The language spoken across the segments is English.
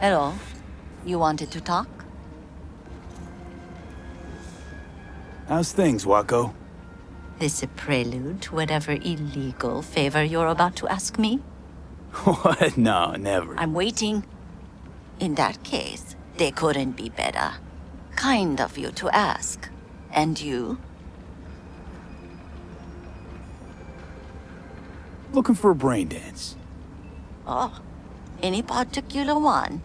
Hello. You wanted to talk? How's things, Wako? This a prelude to whatever illegal favor you're about to ask me? What? No, never. I'm waiting. In that case, they couldn't be better. Kind of you to ask. And you? Looking for a brain dance. Oh, any particular one?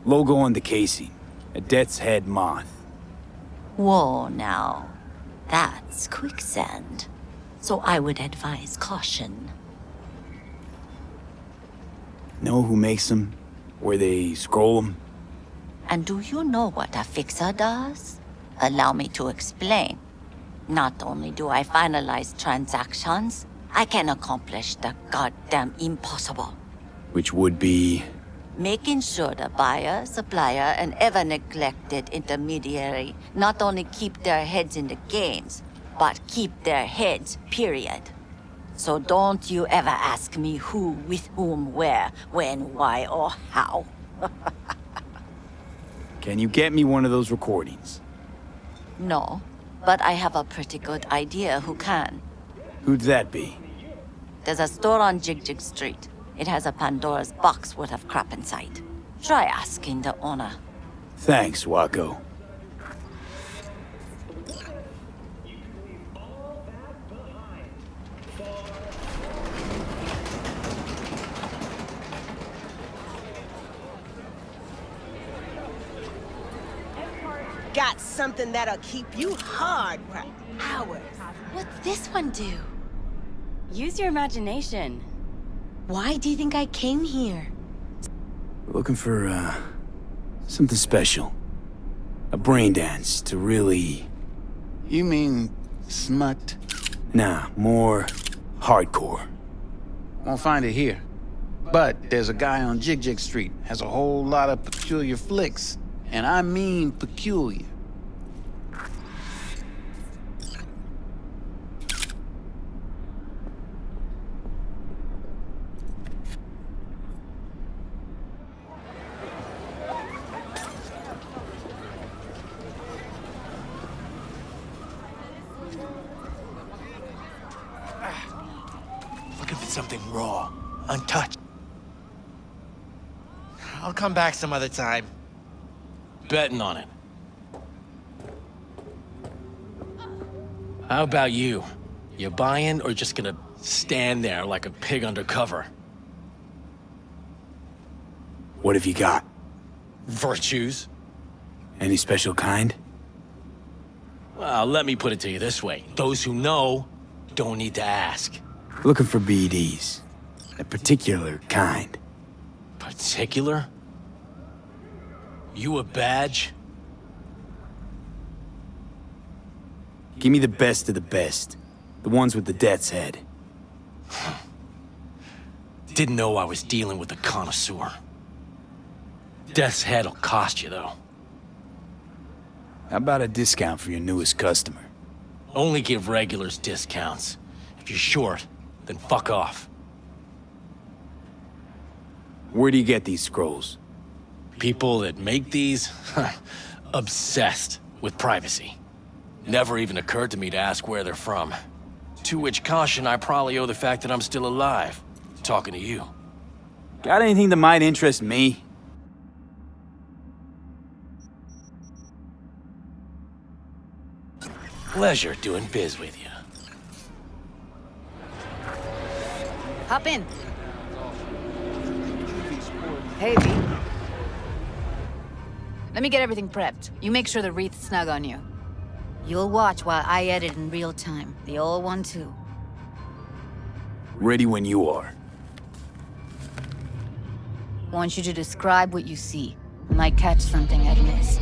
Logo on the casing. A death's head moth. Whoa, now. That's quicksand. So I would advise caution. Know who makes them? Where they scroll them? And do you know what a fixer does? Allow me to explain. Not only do I finalize transactions, I can accomplish the goddamn impossible. Which would be... Making sure the buyer, supplier, and ever-neglected intermediary not only keep their heads in the games, but keep their heads, period. So don't you ever ask me who, with whom, where, when, why, or how. Can you get me one of those recordings? No, but I have a pretty good idea who can. Who'd that be? There's a store on Jig Street. It has a Pandora's box worth of crap inside. Try asking the owner. Thanks, Wako. Got something that'll keep you hard for hours. What's this one do? Use your imagination. Why do you think I came here? Looking for, something special. A brain dance to really... You mean smut? Nah, more hardcore. Won't find it here. But there's a guy on Jig Street, has a whole lot of peculiar flicks. And I mean peculiar. Looking for something raw, untouched. I'll come back some other time. Betting on it. How about you? You buying or just gonna stand there like a pig undercover? What have you got? Virtues? Any special kind? Well, let me put it to you this way. Those who know don't need to ask. Looking for BDs. A particular kind. Particular? You a badge? Give me the best of the best. The ones with the death's head. Didn't know I was dealing with a connoisseur. Death's head'll cost you, though. How about a discount for your newest customer? Only give regulars discounts. If you're short, then fuck off. Where do you get these scrolls? People that make these, obsessed with privacy. Never even occurred to me to ask where they're from. To which caution I probably owe the fact that I'm still alive, talking to you. Got anything that might interest me? Pleasure doing biz with you. Hop in. Hey, V. Let me get everything prepped. You make sure the wreath's snug on you. You'll watch while I edit in real time. The old one, too. Ready when you are. Want you to describe what you see. I might catch something I'd miss.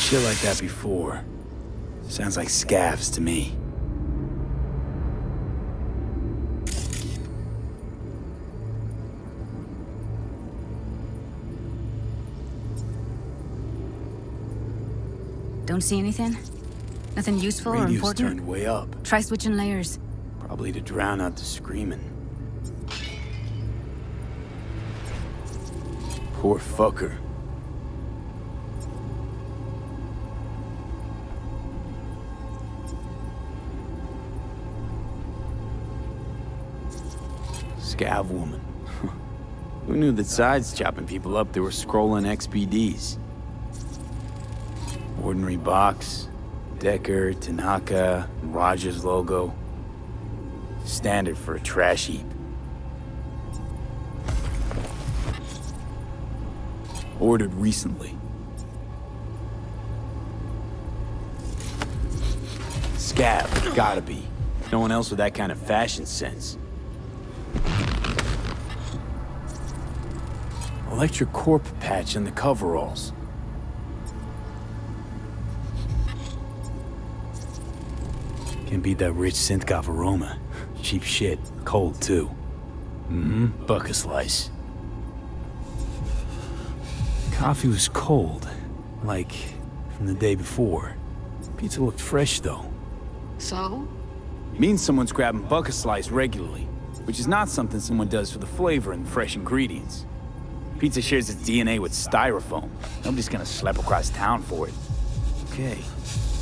shit like that before. Sounds like scavs to me. Don't see anything? Nothing useful or Radio's important? turned way up. Try switching layers. Probably to drown out the screaming. Poor fucker. Scav woman. Who knew that sides chopping people up, they were scrolling XPDs? Ordinary box, Decker, Tanaka, Rogers logo. Standard for a trash heap. Ordered recently. Scav, gotta be. No one else with that kind of fashion sense. Electric corp patch in the coveralls. Can beat that rich synth-goth aroma. Cheap shit. Cold, too. Bucket slice. Coffee was cold. Like, from the day before. Pizza looked fresh, though. So? Means someone's grabbing bucket slice regularly. Which is not something someone does for the flavor and fresh ingredients. Pizza shares its DNA with styrofoam. Nobody's gonna schlep across town for it. Okay.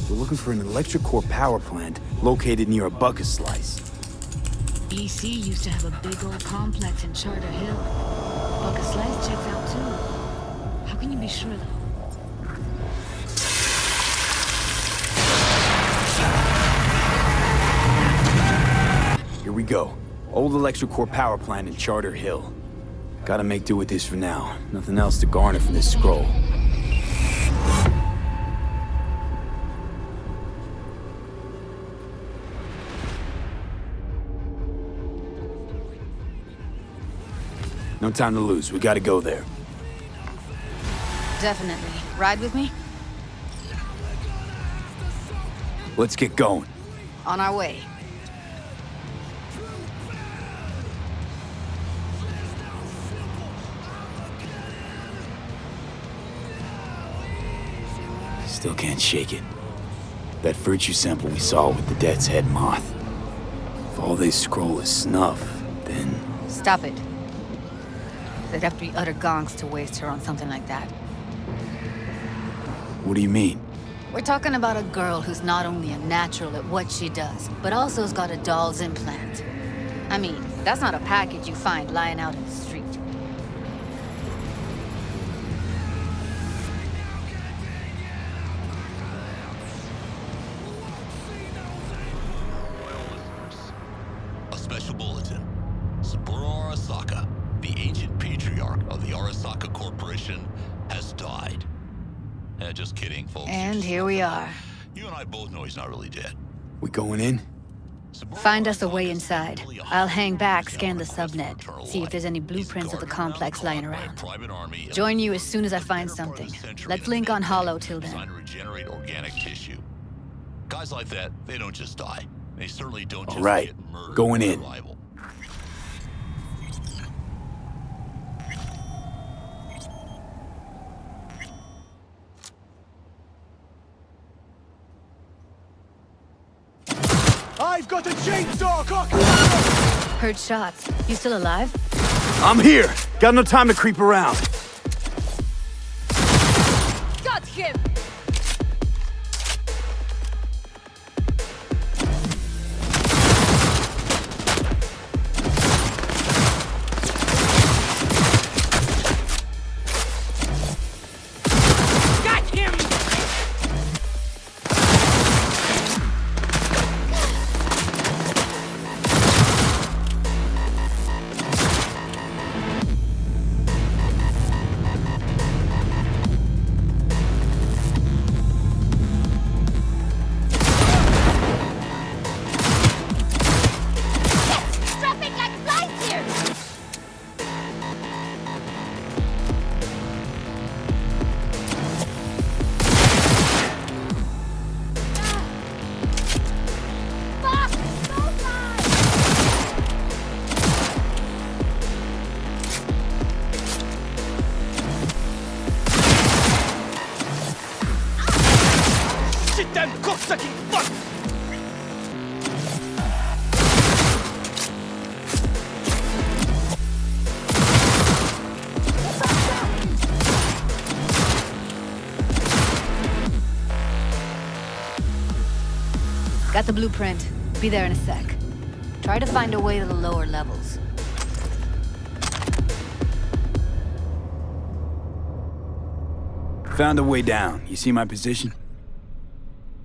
We're looking for an electric core power plant located near a bucket slice. EC used to have a big old Complex in Charter Hill. Bucket Slice checks out too. How can you be sure though? Here we go. Old electric core power plant in Charter Hill. Gotta make do with this for now. Nothing else to garner from this scroll. No time to lose. We gotta go there. Definitely. Ride with me? Let's get going. On our way. Still can't shake it. That virtue sample we saw with the Death's Head moth. If all they scroll is snuff, then... Stop it. They'd have to be utter gonks to waste her on something like that. What do you mean? We're talking about a girl who's not only a natural at what she does, but also has got a doll's implant. I mean, that's not a package you find lying out in the street. A special bulletin. Saburo Arasaka, the ancient patriarch of the Arasaka Corporation, has died. Just kidding, folks. And here we are. You and I both know he's not really dead. We going in? Find us a way inside. I'll hang back, scan the subnet, see if there's any blueprints of the complex lying around. Join you as soon as I find something. Let's link on Hollow till then. Designed to regenerate organic tissue. Guys like that, they don't just die. They certainly don't just right. get murdered. Going for in. survival. I've got a chainsaw, cock! Heard shots. You still alive? I'm here! Got no time to creep around. Got him! Got him! Sit down, cocksucking fuck! Got the blueprint. Be there in a sec. Try to find a way to the lower levels. Found a way down. You see my position?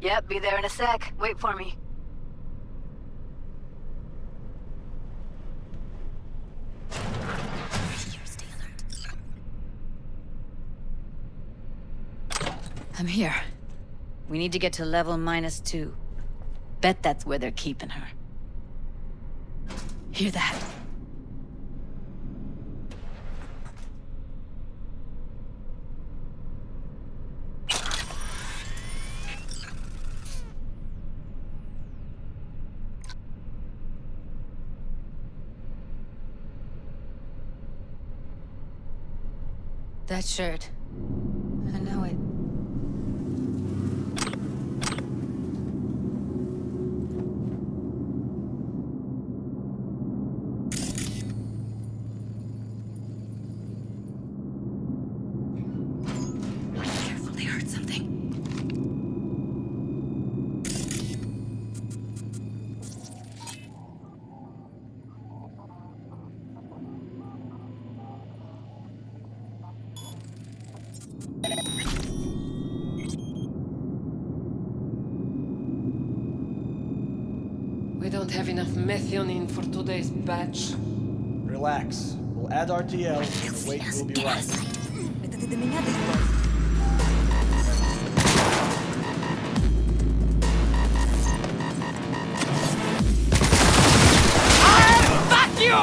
Yep, be there in a sec. Wait for me. I'm here. We need to get to level -2. Bet that's where they're keeping her. Hear that? That shirt. I know it. Careful, they heard something. We don't have enough methionine for today's batch. Relax. We'll add RTL, and the weight will be right. Fuck you!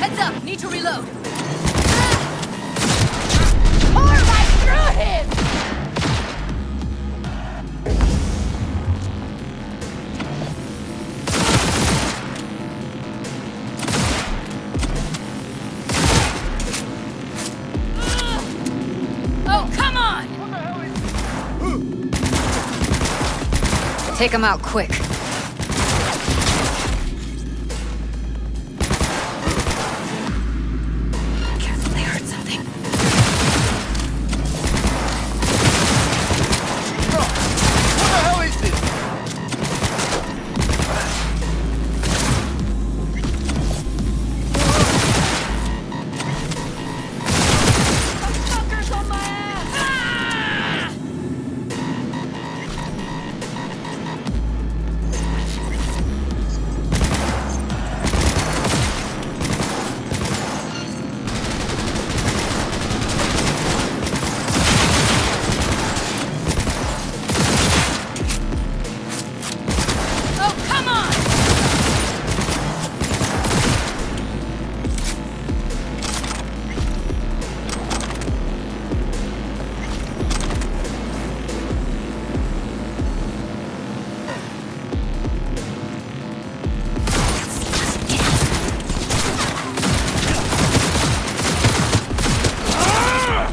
Heads up! Need to reload! Take him out quick. Careful, they heard something. What the hell is this? Fuckers on my ass! Ah!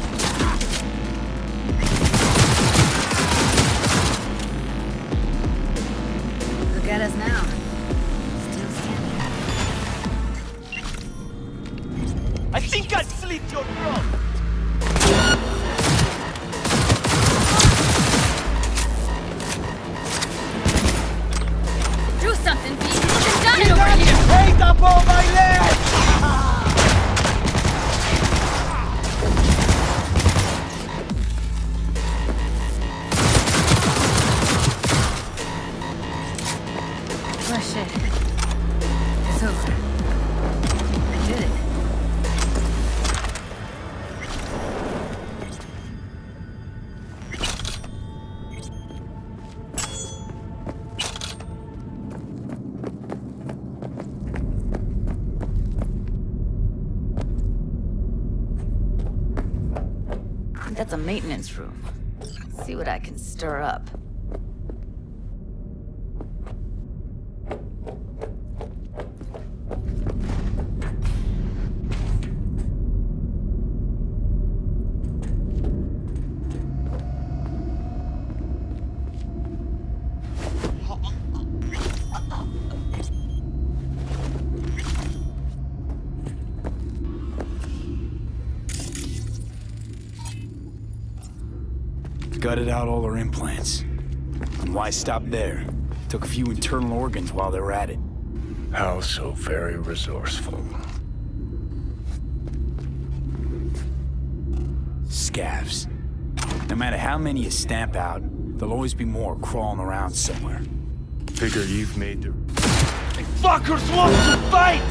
Look at us now. Still standing. I think I'd slit your throat! Do something, B. You've done it over here! Hate up all my legs! Oh shit. It's over. I did it. I think that's a maintenance room. Let's see what I can stir up. Gutted out all her implants. And why stop there? Took a few internal organs while they were at it. How so very resourceful. Scavs. No matter how many you stamp out, there'll always be more crawling around somewhere. Figure you've made the... Hey, fuckers want to fight!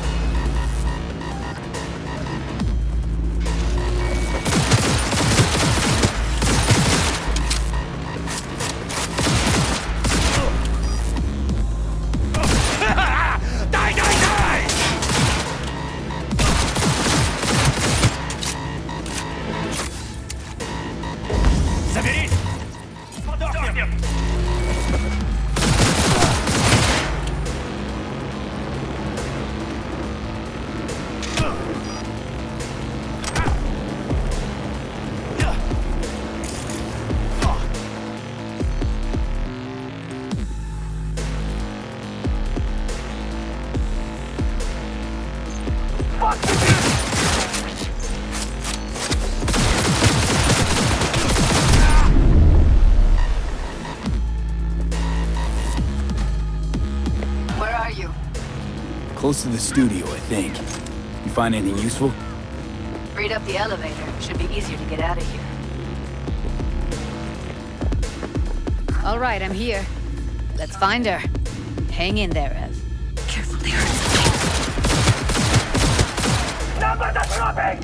Close to the studio, I think. You find anything useful? Freed up the elevator. Should be easier to get out of here. All right, I'm here. Let's find her. Hang in there, Ev. Careful, they hurt something. Numbers are dropping!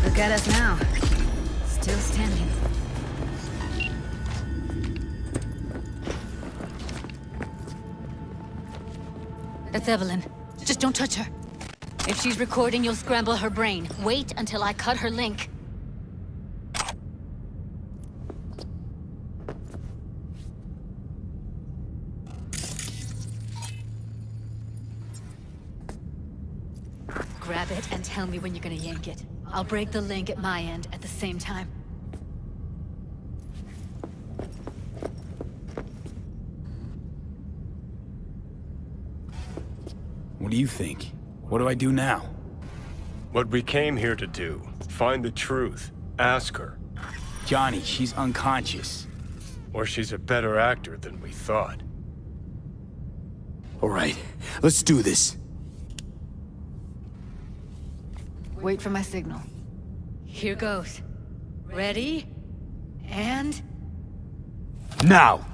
Look at us now. Still standing. That's Evelyn. Just don't touch her. If she's recording, you'll scramble her brain. Wait until I cut her link. Grab it and tell me when you're gonna yank it. I'll break the link at my end at the same time. What do you think? What do I do now? What we came here to do. Find the truth. Ask her. Johnny, she's unconscious. Or she's a better actor than we thought. All right, let's do this. Wait for my signal. Here goes. Ready? And... now!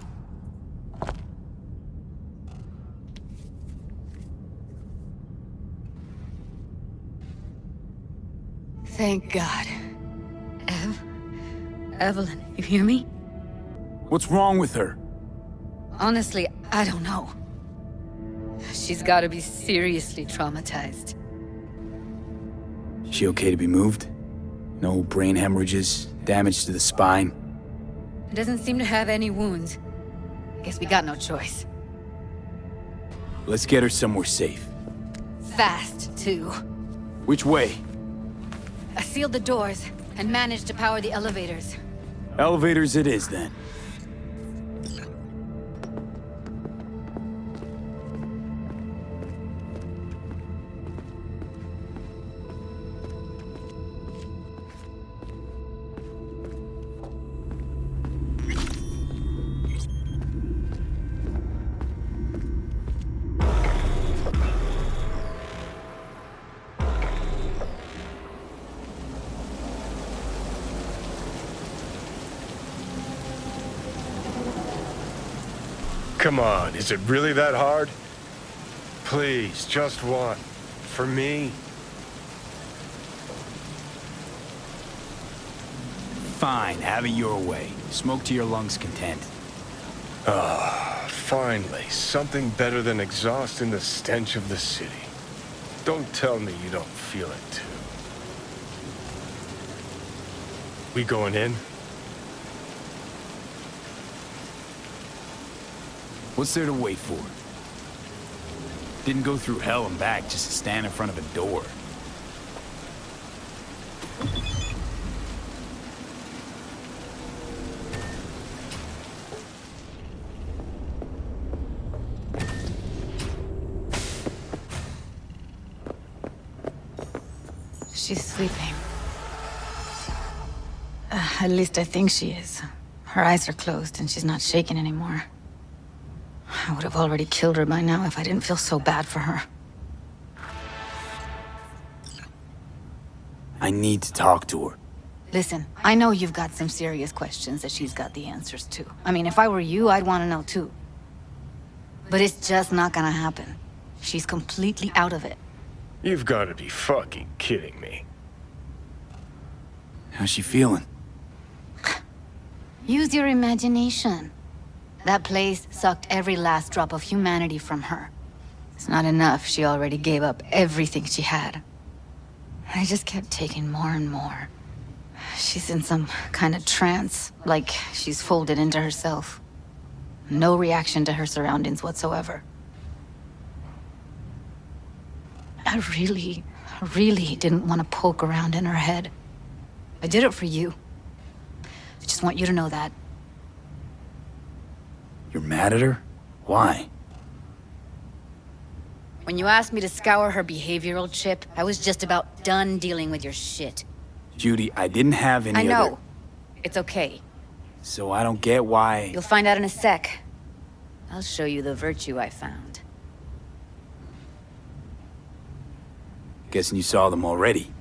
Thank God. Evelyn, you hear me? What's wrong with her? Honestly, I don't know. She's gotta be seriously traumatized. She okay to be moved? No brain hemorrhages, damage to the spine? Doesn't seem to have any wounds. Guess we got no choice. Let's get her somewhere safe. Fast, too. Which way? I sealed the doors and managed to power the elevators. Elevators it is, then. Come on, is it really that hard? Please, just one. For me? Fine, have it your way. Smoke to your lungs' content. Ah, finally, something better than exhaust in the stench of the city. Don't tell me you don't feel it, too. We going in? What's there to wait for? Didn't go through hell and back just to stand in front of a door. She's sleeping. At least I think she is. Her eyes are closed and she's not shaking anymore. I would have already killed her by now if I didn't feel so bad for her. I need to talk to her. Listen, I know you've got some serious questions that she's got the answers to. I mean, if I were you, I'd want to know too. But it's just not gonna happen. She's completely out of it. You've got to be fucking kidding me. How's she feeling? Use your imagination. That place sucked every last drop of humanity from her. It's not enough. She already gave up everything she had. I just kept taking more and more. She's in some kind of trance, like she's folded into herself. No reaction to her surroundings whatsoever. I really didn't want to poke around in her head. I did it for you. I just want you to know that. You're mad at her? Why? When you asked me to scour her behavioral chip, I was just about done dealing with your shit. Judy, I didn't have any I know. other... It's okay. So I don't get why... You'll find out in a sec. I'll show you the virtue I found. Guessing you saw them already.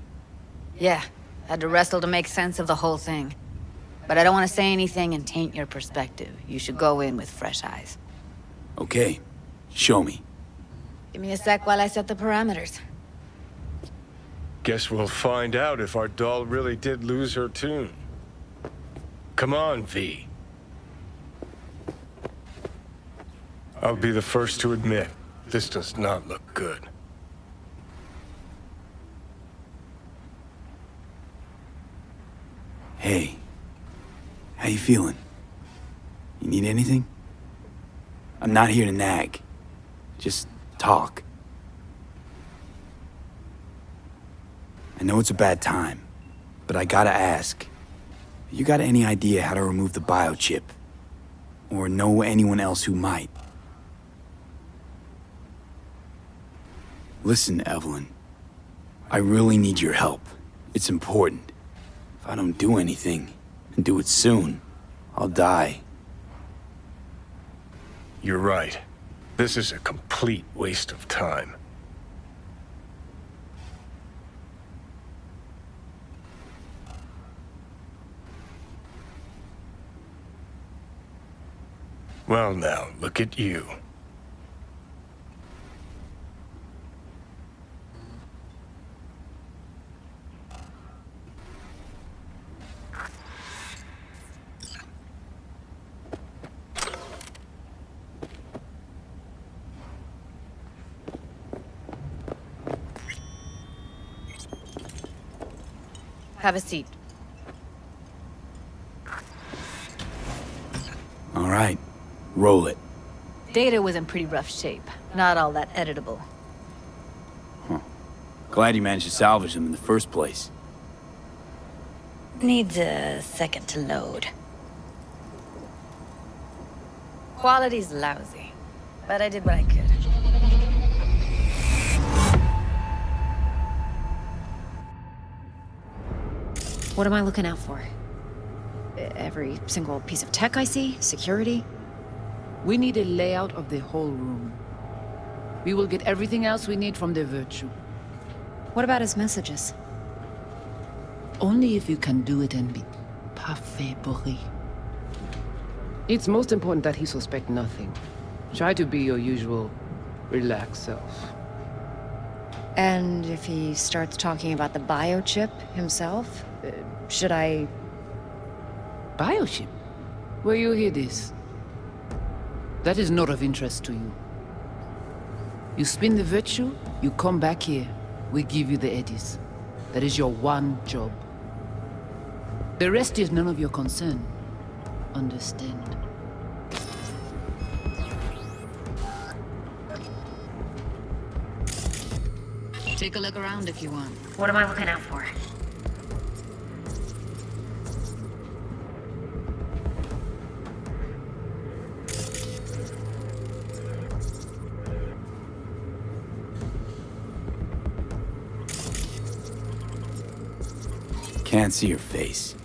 Yeah, had to wrestle to make sense of the whole thing. But I don't want to say anything and taint your perspective. You should go in with fresh eyes. Okay, show me. Give me a sec while I set the parameters. Guess we'll find out if our doll really did lose her tune. Come on, V. I'll be the first to admit, this does not look good. Hey, how you feeling? You need anything? I'm not here to nag. Just talk. I know it's a bad time, but I gotta ask. You got any idea how to remove the biochip? Or know anyone else who might? Listen, Evelyn. I really need your help. It's important. If I don't do anything, and do it soon, I'll die. You're right. This is a complete waste of time. Well now, look at you. Have a seat. All right, roll it. Data was in pretty rough shape. Not all that editable. Huh. Glad you managed to salvage them in the first place. Needs a second to load. Quality's lousy, but I did what I could. What am I looking out for? Every single piece of tech I see? Security? We need a layout of the whole room. We will get everything else we need from the Virtue. What about his messages? Only if you can do it and be parfait bourré. It's most important that he suspect nothing. Try to be your usual, relaxed self. And if he starts talking about the biochip himself, should I... Biochip? Where you hear this? That is not of interest to you. You spin the virtue, you come back here. We give you the eddies. That is your one job. The rest is none of your concern. Understand? Take a look around if you want. What am I looking out for? Can't see her face.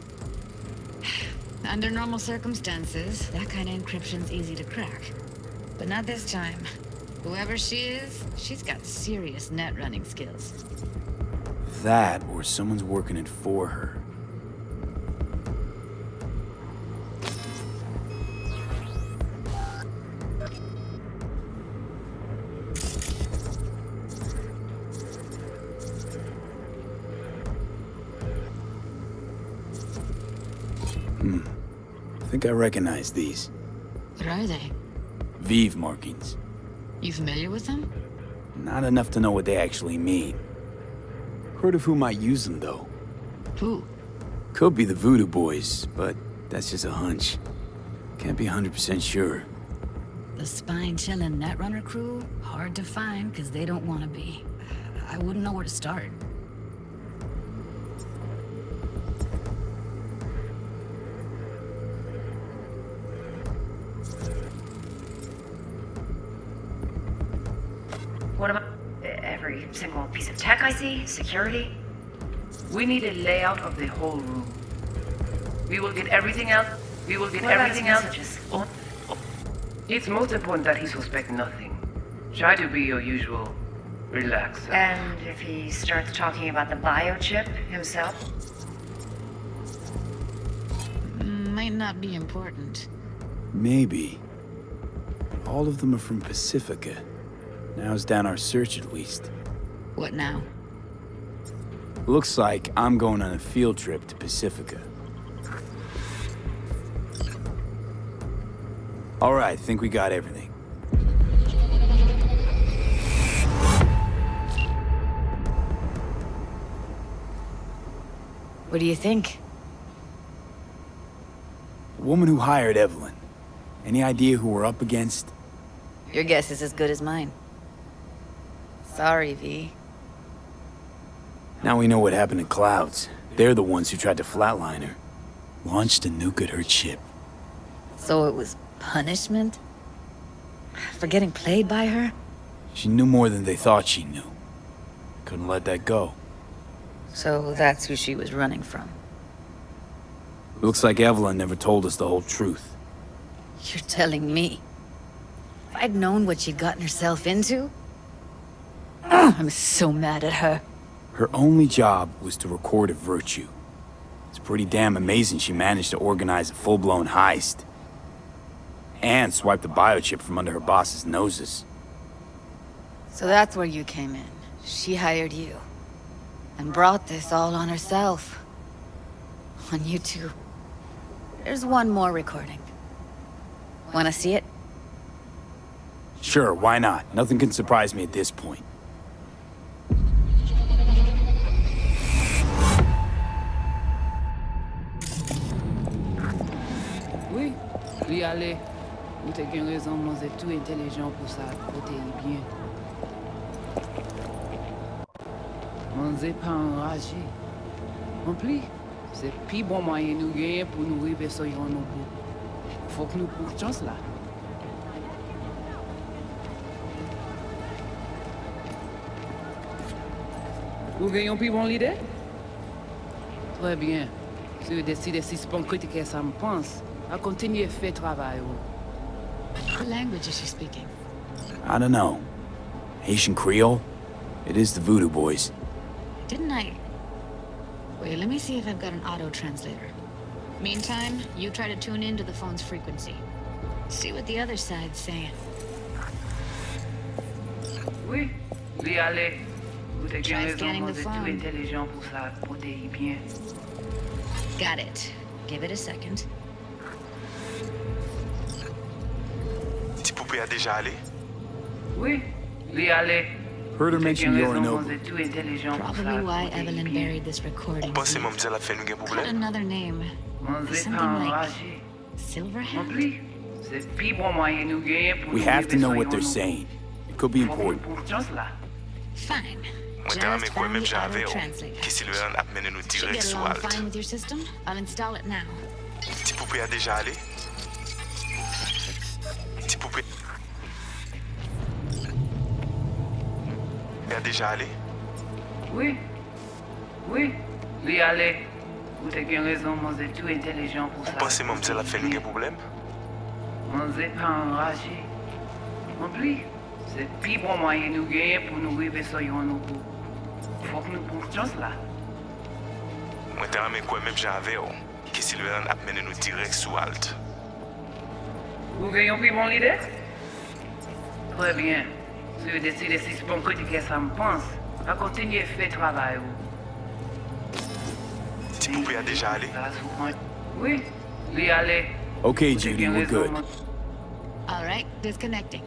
Under normal circumstances, that kind of encryption's easy to crack. But not this time. Whoever she is, she's got serious net running skills. That, or someone's working it for her. I think I recognize these. What are they? Vive markings. You familiar with them? Not enough to know what they actually mean. Heard of who might use them, though. Who? Could be the Voodoo Boys, but that's just a hunch. Can't be 100% sure. The spine-chilling Netrunner crew? Hard to find, because they don't want to be. I wouldn't know where to start. What about every single piece of tech I see? Security? We need a layout of the whole room. We will get everything else. We will get everything else. It's most important that he suspect nothing. Try to be your usual relaxer. And if he starts talking about the biochip himself? Might not be important. Maybe. All of them are from Pacifica. Now's down our search, at least. What now? Looks like I'm going on a field trip to Pacifica. All right, think we got everything. What do you think? The woman who hired Evelyn. Any idea who we're up against? Your guess is as good as mine. Sorry, V. Now we know what happened to Clouds. They're the ones who tried to flatline her. Launched a nuke at her ship. So it was punishment? For getting played by her? She knew more than they thought she knew. Couldn't let that go. So that's who she was running from. Looks like Evelyn never told us the whole truth. You're telling me? If I'd known what she'd gotten herself into? I'm so mad at her. Her only job was to record a virtue. It's pretty damn amazing she managed to organize a full-blown heist. And swipe the biochip from under her boss's noses. So that's where you came in. She hired you. And brought this all on herself. On you two. There's one more recording. Wanna see it? Sure, why not? Nothing can surprise me at this point. Oui, lui aller. Ou t'as qu'une raison, moi c'est tout intelligent pour ça, côté bien. On n'est pas enragé. En plus, c'est plus bon moyen nous gagner pour nous arriver sur nos bouts. Faut que nous prenions chance là. Vous gagnons plus bon l'idée? Très bien. Si vous décidez si c'est bon critiquer ça me pense, à continuer à faire travail. What language is she speaking? I don't know. Haitian Creole? It is the Voodoo Boys. Didn't I... Wait, let me see if I've got an auto-translator. Meantime, you try to tune into the phone's frequency. See what the other side's saying. Oui, lui aller. Try scanning the phone. Got it. Give it a second. Petit poupée a déjà allé? Oui, lui aller. Heard her mention Yorinobu. Probably why Evelyn buried this recording. Got another name. Something like Silverhand? We have to know what they're saying. It could be important. Fine. Moi, quand même, quoi, même j'avais, qui si le a mené nous direct Should sur get along Alt. fine with your system? I'll install it now. Petit poupée a déjà allé? Petit poupée a déjà allé? Oui, oui, lui aller. Ou t'as qu'une raison, moi, c'est tout intelligent pour ça. Vous pensez que ça a fait un problème? Moi, c'est pas enragé. Oublie, c'est le plus bon moyen de nous gagner pour nous arriver sur nos coups. Faut que nous prenions chance là. Moi, t'as ramé quoi même j'avais, que Sylvain a mené nous direct sous Alt. Vous gagnez plus mon leader? Très bien. Si vous décidez si c'est bon côté que ça me pense, à continuer à faire le travail. Tu pouvais déjà aller? Oui, lui aller. Okay, Judy, we're good. All right, disconnecting.